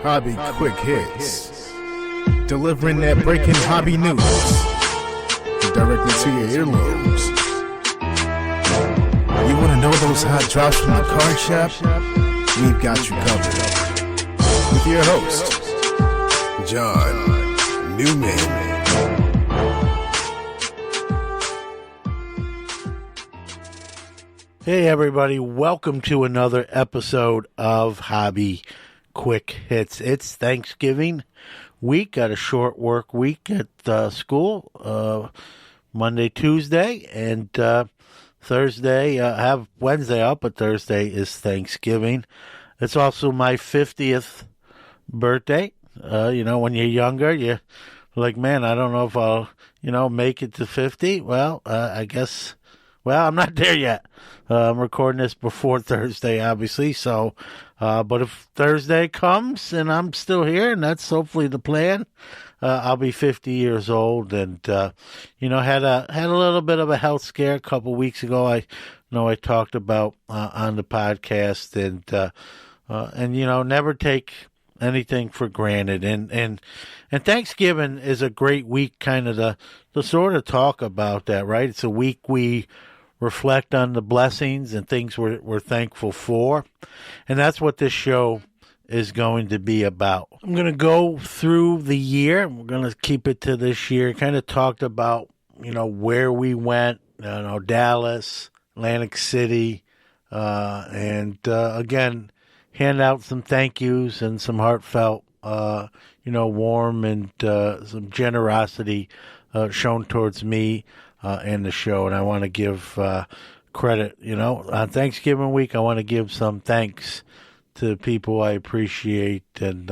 Hobby Quick Hits. Delivering that breaking hobby news directly to your earlobes. You want to know those hot drops from the card shop? We've got you covered. With your host, John Newman. Hey everybody, welcome to another episode of Hobby Quick Hits. It's Thanksgiving week, got a short work week at school, Monday, Tuesday, and Thursday. I have Wednesday up, but Thursday is Thanksgiving. It's also my 50th birthday. When you're younger, you're like, man, I don't know if I'll, make it to 50. Well, I guess... Well, I'm not there yet. I'm recording this before Thursday, obviously. So, but if Thursday comes and I'm still here, and that's hopefully the plan, I'll be 50 years old. And had a little bit of a health scare a couple weeks ago. I know I talked about on the podcast, and never take anything for granted. And Thanksgiving is a great week, kind of to sort of talk about that, right? It's a week we reflect on the blessings and things we're thankful for. And that's what this show is going to be about. I'm going to go through the year. We're going to keep it to this year. Kind of talked about, where we went, Dallas, Atlantic City, and again, hand out some thank yous and some heartfelt, warm and some generosity shown towards me and the show, and I want to give credit. On Thanksgiving week, I want to give some thanks to people I appreciate and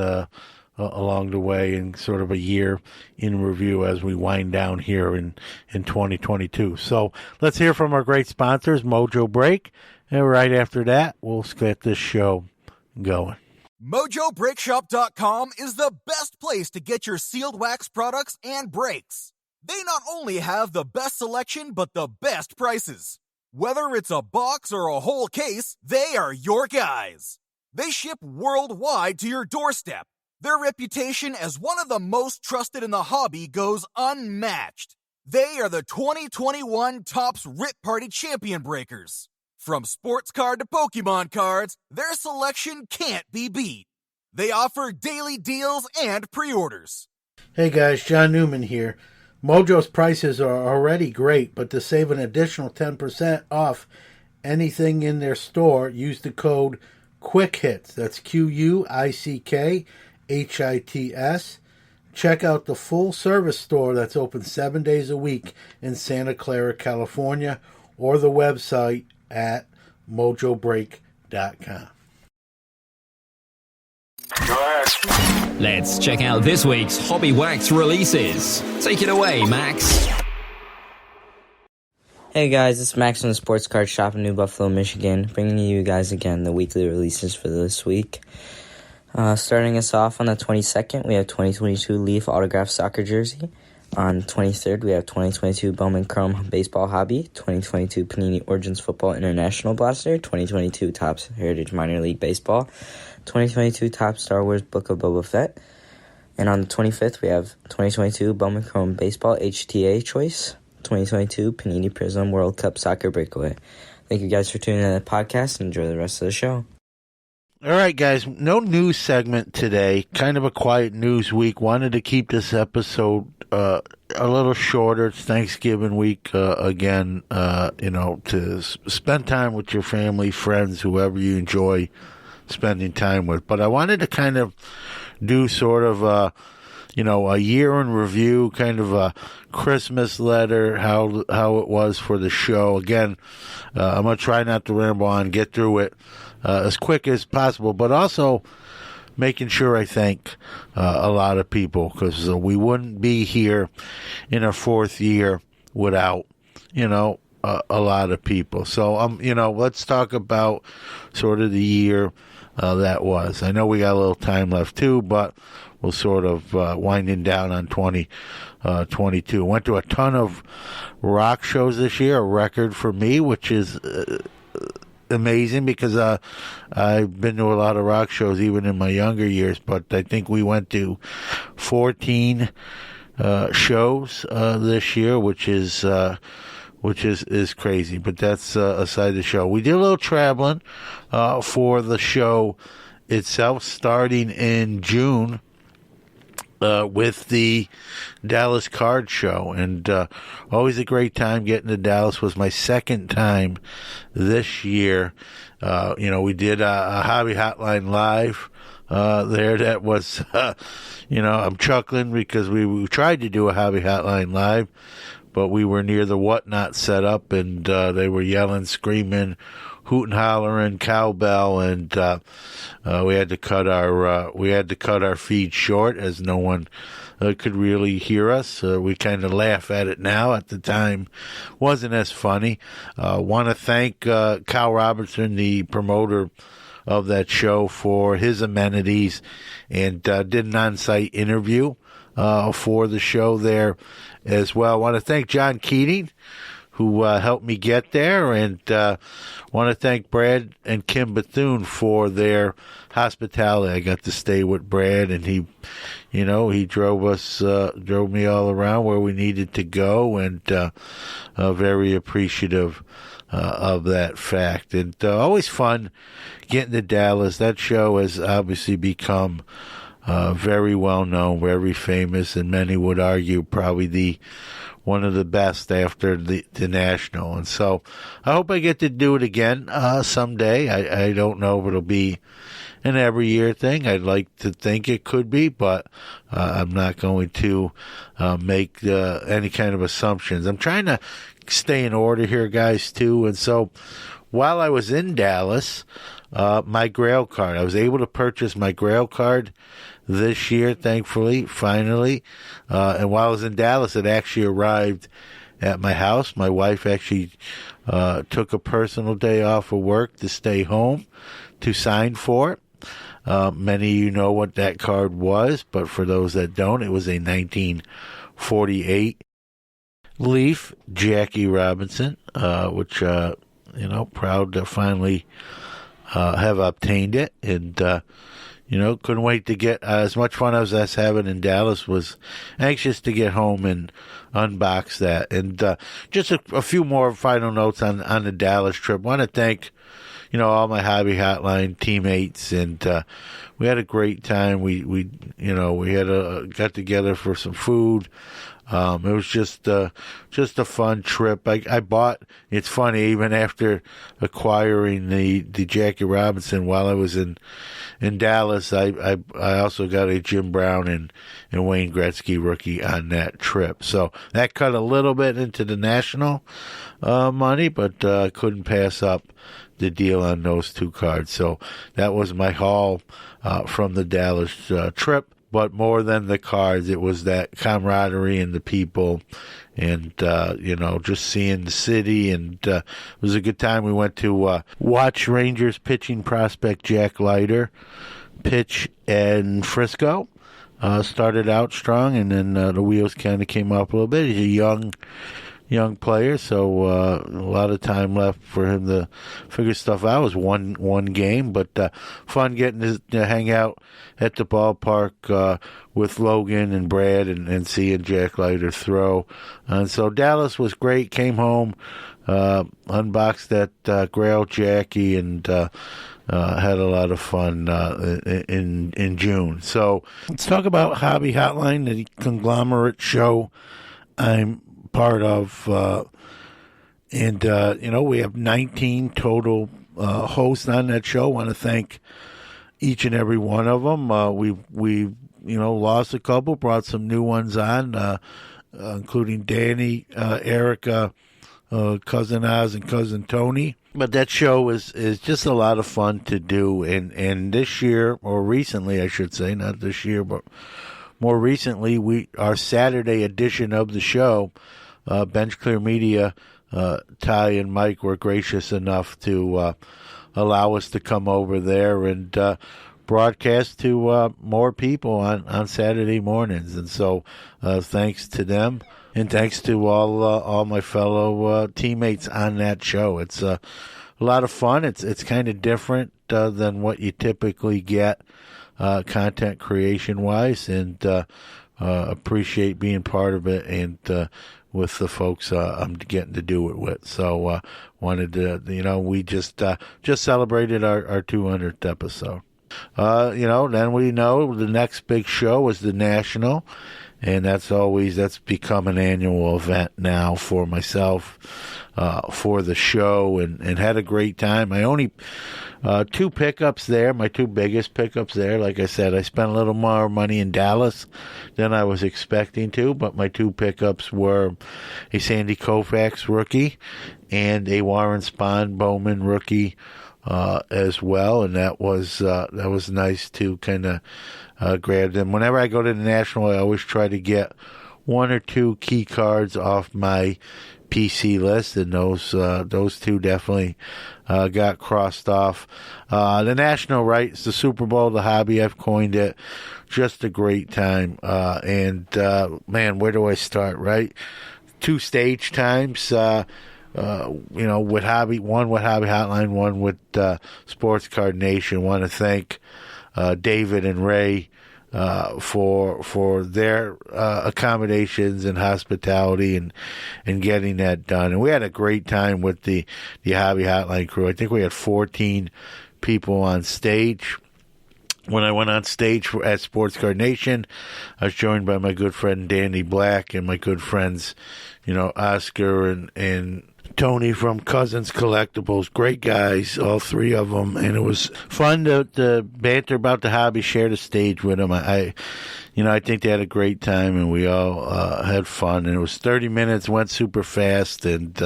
along the way, and sort of a year in review as we wind down here in 2022. So let's hear from our great sponsors, Mojo Break, and right after that, we'll get this show going. MojoBreakShop.com is the best place to get your sealed wax products and brakes. They not only have the best selection, but the best prices. Whether it's a box or a whole case, they are your guys. They ship worldwide to your doorstep. Their reputation as one of the most trusted in the hobby goes unmatched. They are the 2021 Topps Rip Party Champion Breakers. From sports card to Pokemon cards, their selection can't be beat. They offer daily deals and pre-orders. Hey guys, John Newman here. Mojo's prices are already great, but to save an additional 10% off anything in their store, use the code QUICKHITS. That's QUICKHITS. Check out the full-service store that's open 7 days a week in Santa Clara, California, or the website at mojobreak.com. Let's check out this week's Hobby Wax releases. Take it away, Max. Hey guys, it's Max from the Sports Card Shop in New Buffalo, Michigan, bringing you guys again the weekly releases for this week. Starting us off on the 22nd, we have 2022 Leaf Autograph Soccer Jersey. On the 23rd, we have 2022 Bowman Chrome Baseball Hobby, 2022 Panini Origins Football International Blaster, 2022 Topps Heritage Minor League Baseball, 2022 Topps Star Wars Book of Boba Fett. And on the 25th, we have 2022 Bowman Chrome Baseball HTA Choice, 2022 Panini Prism World Cup Soccer Breakaway. Thank you guys for tuning in to the podcast and enjoy the rest of the show. All right, guys, no news segment today. Kind of a quiet news week. Wanted to keep this episode a little shorter. It's Thanksgiving week again, to spend time with your family, friends, whoever you enjoy spending time with. But I wanted to kind of do sort of a year in review, kind of a Christmas letter, how it was for the show. Again, I'm going to try not to ramble on, get through it as quick as possible, but also making sure I thank a lot of people, because we wouldn't be here in our fourth year without, a lot of people. So, let's talk about sort of the year that was. I know we got a little time left too, but we'll sort of winding down on 2022. Went to a ton of rock shows this year, a record for me, which is amazing because I've been to a lot of rock shows even in my younger years, but I think we went to 14 shows this year, which is crazy. But that's aside the show. We did a little traveling for the show itself, starting in June. With the Dallas Card Show, and always a great time getting to Dallas. Was my second time this year. We did a Hobby Hotline Live there. That was, I'm chuckling because we tried to do a Hobby Hotline Live, but we were near the Whatnot setup, and they were yelling, screaming, hooting, hollering, cowbell, and we had to cut our feed short as no one could really hear us. We kind of laugh at it now. At the time, wasn't as funny. Want to thank Kyle Robertson, the promoter of that show, for his amenities, and did an on-site interview for the show there as well. Want to thank John Keating, who helped me get there, and want to thank Brad and Kim Bethune for their hospitality. I got to stay with Brad, and he drove me all around where we needed to go, and very appreciative of that fact. And always fun getting to Dallas. That show has obviously become very well known, very famous, and many would argue probably one of the best after the National. And so I hope I get to do it again someday. I don't know if it'll be an every year thing. I'd like to think it could be, but I'm not going to make any kind of assumptions. I'm trying to stay in order here, guys, too. And so while I was in Dallas, my Grail card, I was able to purchase my Grail card this year, thankfully, finally. And while I was in Dallas, it actually arrived at my house. My wife actually took a personal day off of work to stay home to sign for it. Many of you know what that card was, but for those that don't, it was a 1948 Leaf Jackie Robinson, which, proud to finally have obtained it. And, couldn't wait to get as much fun as I was having in Dallas. Was anxious to get home and unbox that. And just a few more final notes on the Dallas trip. Want to thank, all my Hobby Hotline teammates, and we had a great time. We had got together for some food. It was just a fun trip. I bought, it's funny, even after acquiring the Jackie Robinson while I was in Dallas, I also got a Jim Brown and Wayne Gretzky rookie on that trip. So that cut a little bit into the National money, but couldn't pass up the deal on those two cards. So that was my haul from the Dallas trip. But more than the cards, it was that camaraderie and the people, and just seeing the city, and it was a good time. We went to watch Rangers pitching prospect Jack Leiter pitch in Frisco. Started out strong, and then the wheels kind of came up a little bit. He's a young player, so a lot of time left for him to figure stuff out. It was one game, but fun getting to hang out at the ballpark with Logan and Brad and seeing Jack Leiter throw. And so Dallas was great. Came home, unboxed that Grail Jackie, and had a lot of fun in June. So let's talk about Hobby Hotline, the conglomerate show I'm part of, and we have 19 total hosts on that show. I want to thank each and every one of them. We lost a couple, brought some new ones on, including Danny, Erica, Cousin Oz, and Cousin Tony. But that show is just a lot of fun to do, and this year, or recently I should say, not this year, but more recently, our Saturday edition of the show, Bench Clear Media, Ty and Mike were gracious enough to allow us to come over there and broadcast to more people on Saturday mornings. And so thanks to them, and thanks to all my fellow teammates on that show. It's a lot of fun. It's kind of different than what you typically get content creation wise, and appreciate being part of it and with the folks I'm getting to do it with. So wanted to, we just celebrated our 200th episode. Then we know the next big show is the National, and that's become an annual event now for myself, for the show, and had a great time. I only, 2 pickups there, my 2 biggest pickups there. Like I said, I spent a little more money in Dallas than I was expecting to, but my 2 pickups were a Sandy Koufax rookie and a Warren Spahn Bowman rookie, as well, and that was nice to kind of grab them. Whenever I go to the National, I always try to get 1 or 2 key cards off my PC list, and those 2 definitely got crossed off. The National, right? It's the Super Bowl, the hobby. I've coined it. Just a great time. And man, where do I start? Right, 2 stage times. With Hobby, one with Hobby Hotline, one with Sports Card Nation. Want to thank David and Ray for their accommodations and hospitality and getting that done. And we had a great time with the Hobby Hotline crew. I think we had 14 people on stage. When I went on stage at Sports Card Nation, I was joined by my good friend Danny Black and my good friends, Oscar and Tony from Cousins Collectibles. Great guys, all 3 of them, and it was fun to banter about the hobby, share the stage with them. I think they had a great time, and we all had fun. And it was 30 minutes, went super fast, and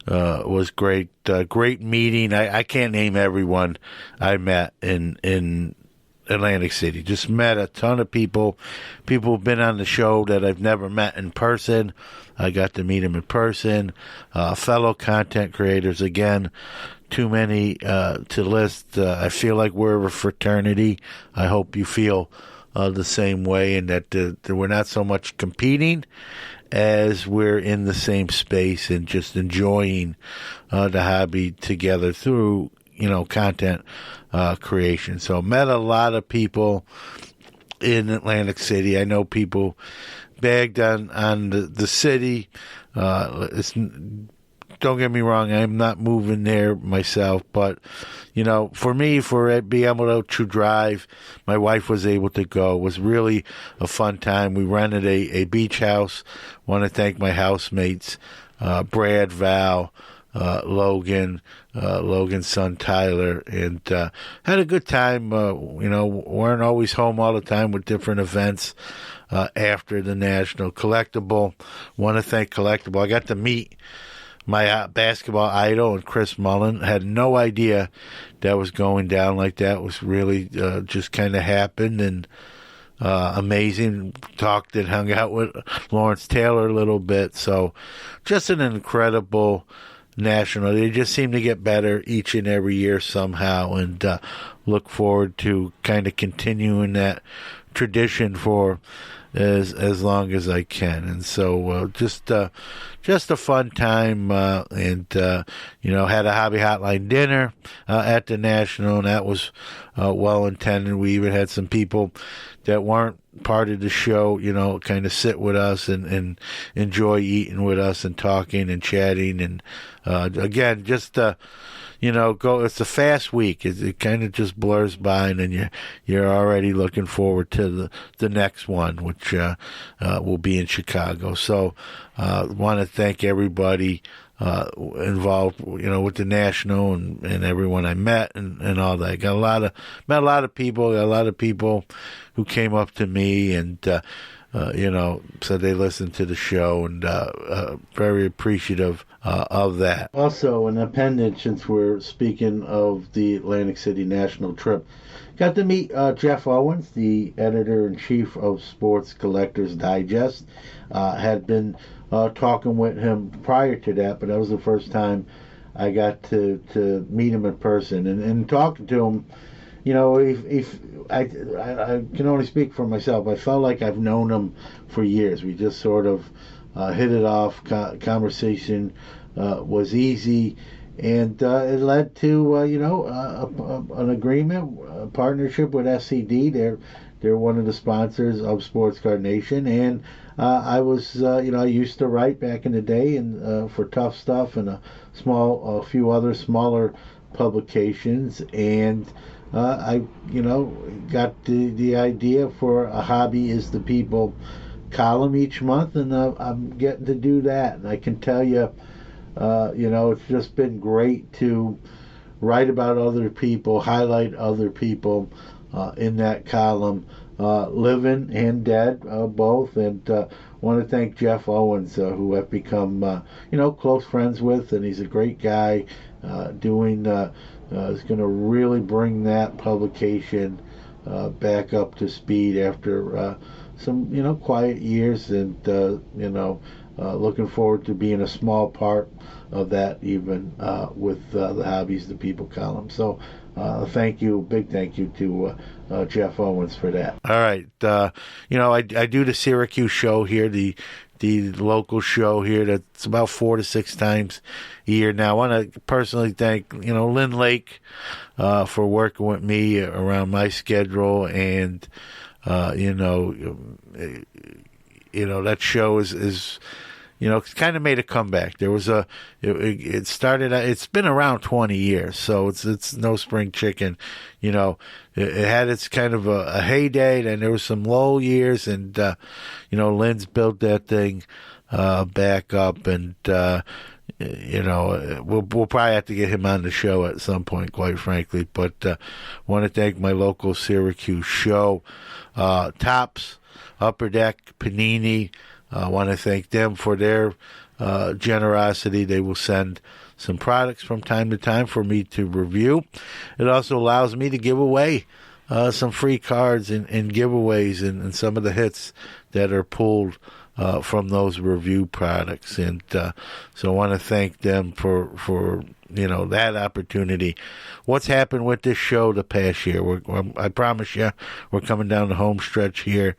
was great. Great meeting. I can't name everyone I met in Atlantic City. Just met a ton of people. People who've been on the show that I've never met in person. I got to meet them in person. Fellow content creators. Again, too many to list. I feel like we're a fraternity. I hope you feel the same way, and that we're not so much competing as we're in the same space and just enjoying the hobby together through content creation. So met a lot of people in Atlantic City. I know people bagged on the city. Don't get me wrong, I'm not moving there myself, but for me, for being able to drive, my wife was able to go. It was really a fun time. We rented a beach house. Want to thank my housemates, Brad, Val, Logan's son Tyler, and had a good time. Weren't always home all the time with different events after the National. Collectible, want to thank Collectible. I got to meet my basketball idol and Chris Mullen. Had no idea that was going down like that. It was really just kind of happened, and amazing. Talked and hung out with Lawrence Taylor a little bit. So just an incredible National. They just seem to get better each and every year somehow, and look forward to kind of continuing that tradition for as long as I can. And so just a fun time, and had a Hobby Hotline dinner at the National, and that was well intended. We even had some people that weren't part of the show, kind of sit with us and enjoy eating with us and talking and chatting. And again, just go. It's a fast week. It kind of just blurs by, and then you're already looking forward to the next one, which will be in Chicago. So want to thank everybody involved, with the National and everyone I met and all that. Met a lot of people who came up to me and said they listened to the show, and very appreciative of that. Also, an appendage, since we're speaking of the Atlantic City National trip, got to meet Jeff Owens, the editor-in-chief of Sports Collectors Digest. Had been talking with him prior to that, but that was the first time I got to meet him in person. And talking to him, if I can only speak for myself, I felt like I've known him for years. We just sort of hit it off. Conversation was easy, And it led to an agreement, a partnership with SCD. They're one of the sponsors of Sports Card Nation, and I was I used to write back in the day and for Tough Stuff and a few other smaller publications, and I got the idea for a Hobby is the People column each month, and I'm getting to do that, and I can tell you. It's just been great to write about other people, highlight other people in that column, living and dead, both. And want to thank Jeff Owens, who I've become, close friends with, and he's a great guy. Is going to really bring that publication back up to speed after some, quiet years, and looking forward to being a small part of that, even with the Hobbies the People column. So big thank you to Jeff Owens for that. All right, I do the Syracuse show here, the local show here. That's about 4 to 6 times a year now. I want to personally thank Lynn Lake for working with me around my schedule, and that show is kind of made a comeback. There was it started. It's been around 20 years, so it's no spring chicken. It had its kind of a heyday, and there was some low years, and Lynn's built that thing back up, and we'll probably have to get him on the show at some point, quite frankly. But want to thank my local Syracuse show, Tops, Upper Deck, Panini. I want to thank them for their generosity. They will send some products from time to time for me to review. It also allows me to give away some free cards and giveaways and some of the hits that are pulled from those review products. And so I want to thank them for that opportunity. What's happened with this show the past year? I promise you, we're coming down the home stretch here.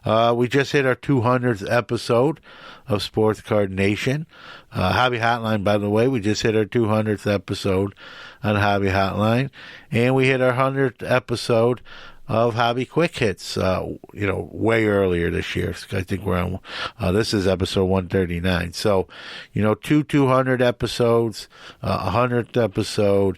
We just hit our 200th episode of Sports Card Nation. Hobby Hotline, by the way, we just hit our 200th episode on Hobby Hotline. And we hit our 100th episode of Hobby Quick Hits, way earlier this year. I think we're on, this is episode 139. So, 200 episodes, 100th episode.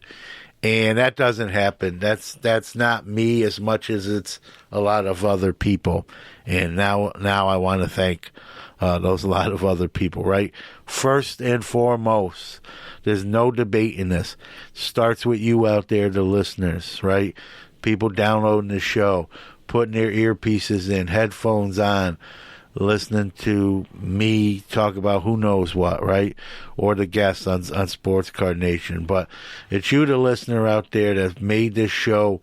And that doesn't happen. That's not me as much as it's a lot of other people. And now I want to thank those a lot of other people, right? First and foremost, there's no debate in this. Starts with you out there, the listeners, right? People downloading the show, putting their earpieces in, headphones on, listening to me talk about who knows what, right? Or the guests on Sports Card Nation. But it's you, the listener out there, that's made this show,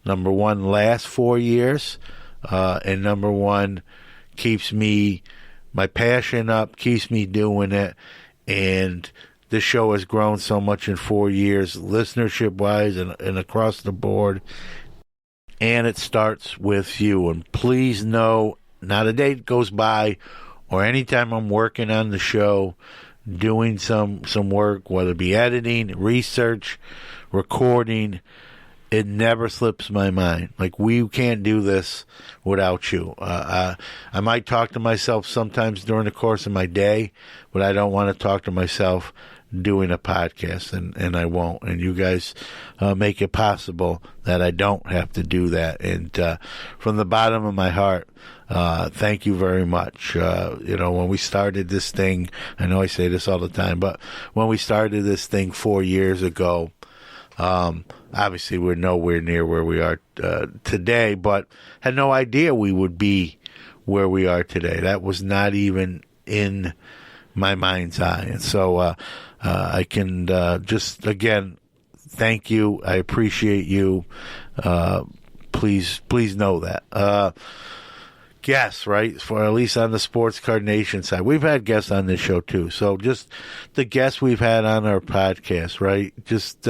number one, last 4 years, and number one, keeps my passion up, keeps me doing it, and this show has grown so much in 4 years, listenership-wise and across the board, and it starts with you. And please know, not a day goes by, or anytime I'm working on the show, doing some work, whether it be editing, research, recording, it never slips my mind. Like, we can't do this without you. I might talk to myself sometimes during the course of my day, but I don't want to talk to myself doing a podcast, and I won't. And you guys make it possible that I don't have to do that. And from the bottom of my heart, thank you very much. When we started this thing, I know I say this all the time, but when we started this thing 4 years ago, obviously we're nowhere near where we are today, but had no idea we would be where we are today. That was not even in my mind's eye. And so I can just, again, thank you. I appreciate you. Please know that. Guests, right? For at least on the Sports Card Nation side, we've had guests on this show too. So just the guests we've had on our podcast, right? Just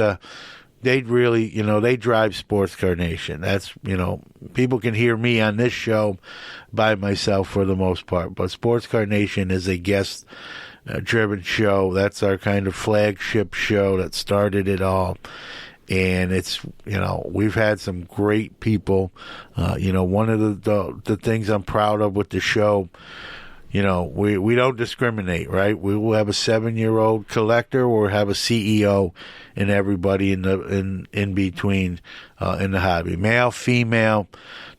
they really, they drive Sports Card Nation. That's, people can hear me on this show by myself for the most part, but Sports Card Nation is a guest driven show. That's our kind of flagship show that started it all. And it's, we've had some great people. One of the things I'm proud of with the show, we don't discriminate, right? We will have a 7-year-old collector or have a CEO and everybody in between in the hobby. Male, female,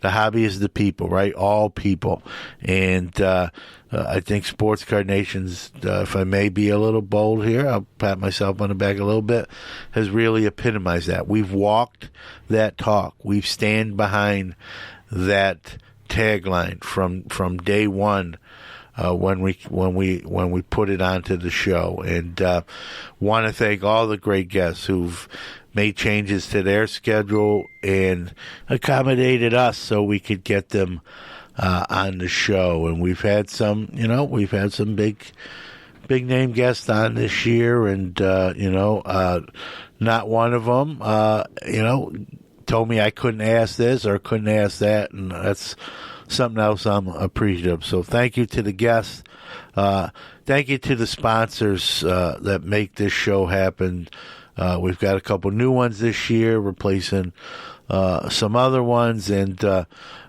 the hobby is the people, right? All people. And I think Sports Card Nation's, if I may be a little bold here, I'll pat myself on the back a little bit, has really epitomized that. We've walked that talk. We've stand behind that tagline from day one. When we put it onto the show, and want to thank all the great guests who've made changes to their schedule and accommodated us so we could get them on the show. And we've had some big name guests on this year, and not one of them told me I couldn't ask this or couldn't ask that, and that's something else I'm appreciative. So thank you to the guests. Thank you to the sponsors that make this show happen. We've got a couple new ones this year, replacing some other ones, and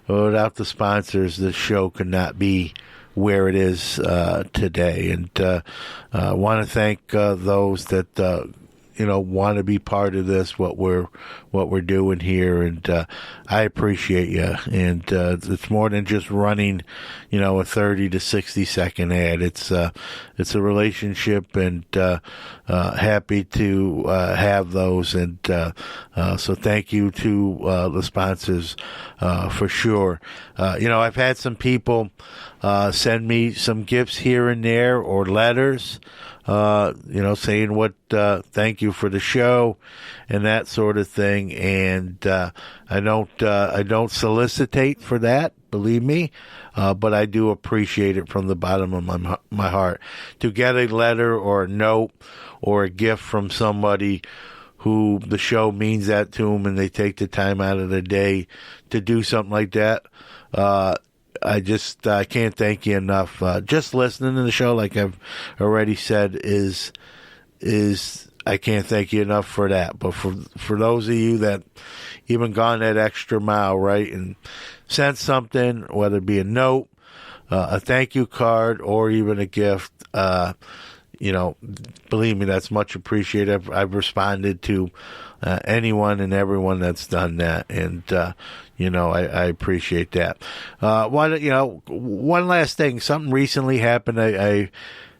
without the sponsors, the show could not be where it is today. And I want to thank those that want to be part of this, what we're doing here, and I appreciate you. And it's more than just running, a 30 to 60 second ad. It's a relationship, and happy to have those. And so thank you to the sponsors for sure. I've had some people send me some gifts here and there or letters. Saying what, thank you for the show and that sort of thing. And, I don't solicitate for that, believe me. But I do appreciate it from the bottom of my heart to get a letter or a note or a gift from somebody who the show means that to them, and they take the time out of their day to do something like that. I can't thank you enough. Just listening to the show, like I've already said, is I can't thank you enough for that. But for those of you that even gone that extra mile, right, and sent something, whether it be a note, a thank you card, or even a gift, believe me, that's much appreciated. I've responded to anyone and everyone that's done that, and I appreciate that. One last thing. Something recently happened. I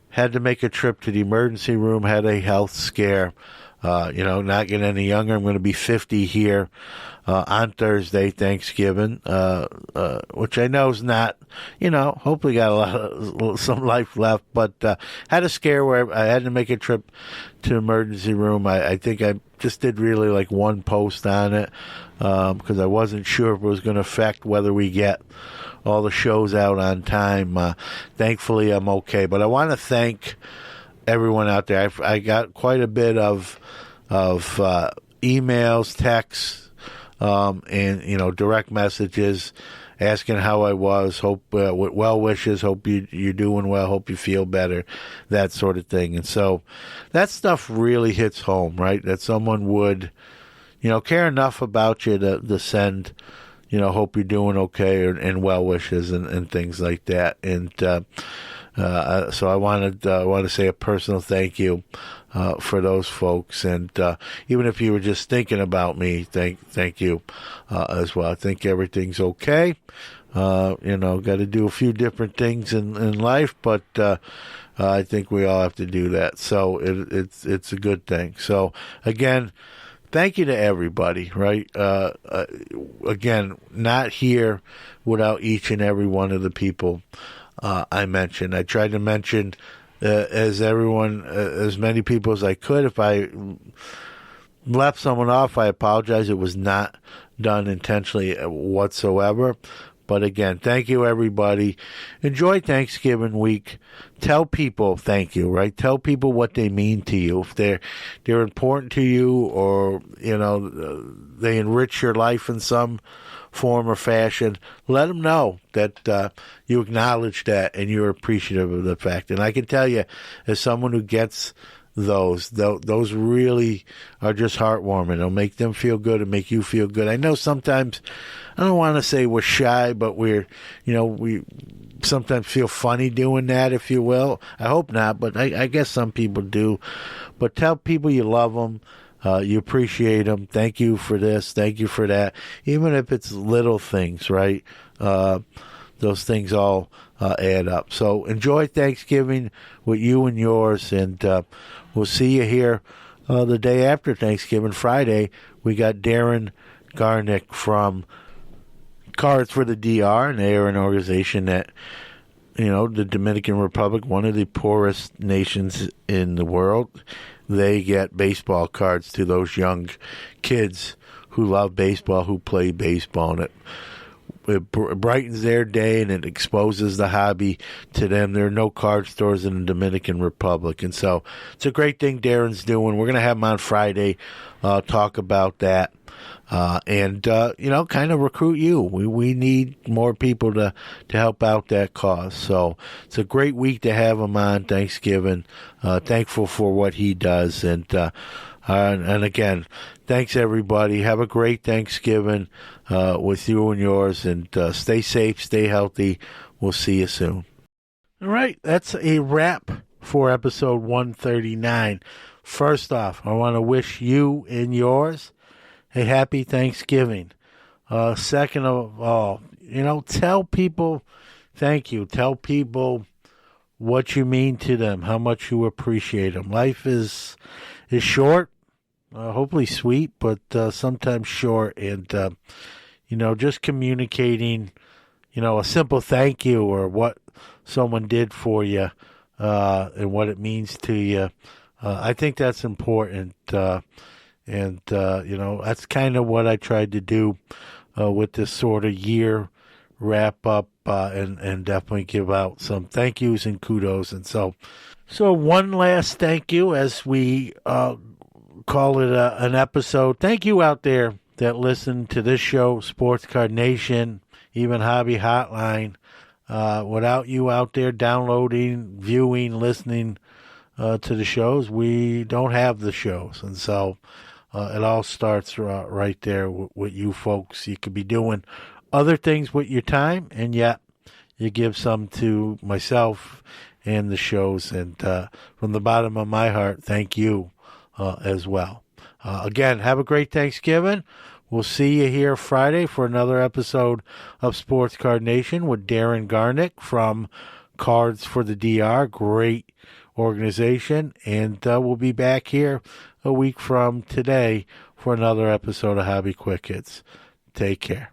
had to make a trip to the emergency room, had a health scare. Not getting any younger. I'm going to be 50 here on Thursday, Thanksgiving, which I know is not, hopefully got some life left, but had a scare where I had to make a trip to the emergency room. I think I just did really like one post on it because I wasn't sure if it was going to affect whether we get all the shows out on time. Thankfully, I'm okay. But I want to thank everyone out there. I got quite a bit of emails, texts, and direct messages asking how I was. Hope with well wishes. Hope you're doing well. Hope you feel better. That sort of thing. And so that stuff really hits home, right? That someone would, care enough about you to send, hope you're doing okay, and well wishes and things like that. And so I want to say a personal thank you for those folks, and even if you were just thinking about me, thank you as well. I think everything's okay. Got to do a few different things in life, but I think we all have to do that. So it's a good thing. So again, thank you to everybody, right? Again, not here without each and every one of the people I mentioned. I tried to mention as many people as I could. If I left someone off, I apologize. It was not done intentionally whatsoever. But again, thank you, everybody. Enjoy Thanksgiving week. Tell people thank you, right? Tell people what they mean to you. If they're important to you, or they enrich your life in some form or fashion, let them know that you acknowledge that and you're appreciative of the fact. And I can tell you, as someone who gets those really are just heartwarming. It'll make them feel good and make you feel good. I know sometimes, I don't want to say we're shy, but we sometimes feel funny doing that, if you will. I hope not, but I guess some people do. But tell people you love them. You appreciate them. Thank you for this. Thank you for that. Even if it's little things, right? Those things all add up. So enjoy Thanksgiving with you and yours, and we'll see you here the day after Thanksgiving, Friday. We got Darren Garnick from Cards for the DR, and they are an organization that, the Dominican Republic, one of the poorest nations in the world, they get baseball cards to those young kids who love baseball, who play baseball, and it brightens their day and it exposes the hobby to them. There are no card stores in the Dominican Republic, and so it's a great thing Darren's doing. We're going to have him on Friday, talk about that, and kind of recruit you. We need more people to help out that cause. So it's a great week to have him on Thanksgiving. Thankful for what he does, and again, thanks everybody. Have a great Thanksgiving with you and yours, and stay safe, stay healthy. We'll see you soon. All right, that's a wrap for episode 139. First off, I want to wish you and yours a happy Thanksgiving. Second of all, tell people thank you. Tell people what you mean to them, how much you appreciate them. Life is short. Hopefully sweet, but sometimes short, and just communicating, a simple thank you or what someone did for you, and what it means to you. I think that's important, and that's kind of what I tried to do with this sort of year wrap up, and definitely give out some thank yous and kudos. And so one last thank you as we call it an episode. Thank you out there that listen to this show, Sports Card Nation, even Hobby Hotline. Without you out there downloading, viewing, listening to the shows, we don't have the shows. And so it all starts right there with you folks. You could be doing other things with your time, and yet you give some to myself and the shows. And from the bottom of my heart, thank you as well. Again, have a great Thanksgiving. We'll see you here Friday for another episode of Sports Card Nation with Darren Garnick from Cards for the DR. Great organization. And we'll be back here a week from today for another episode of Hobby Quick Hits. Take care.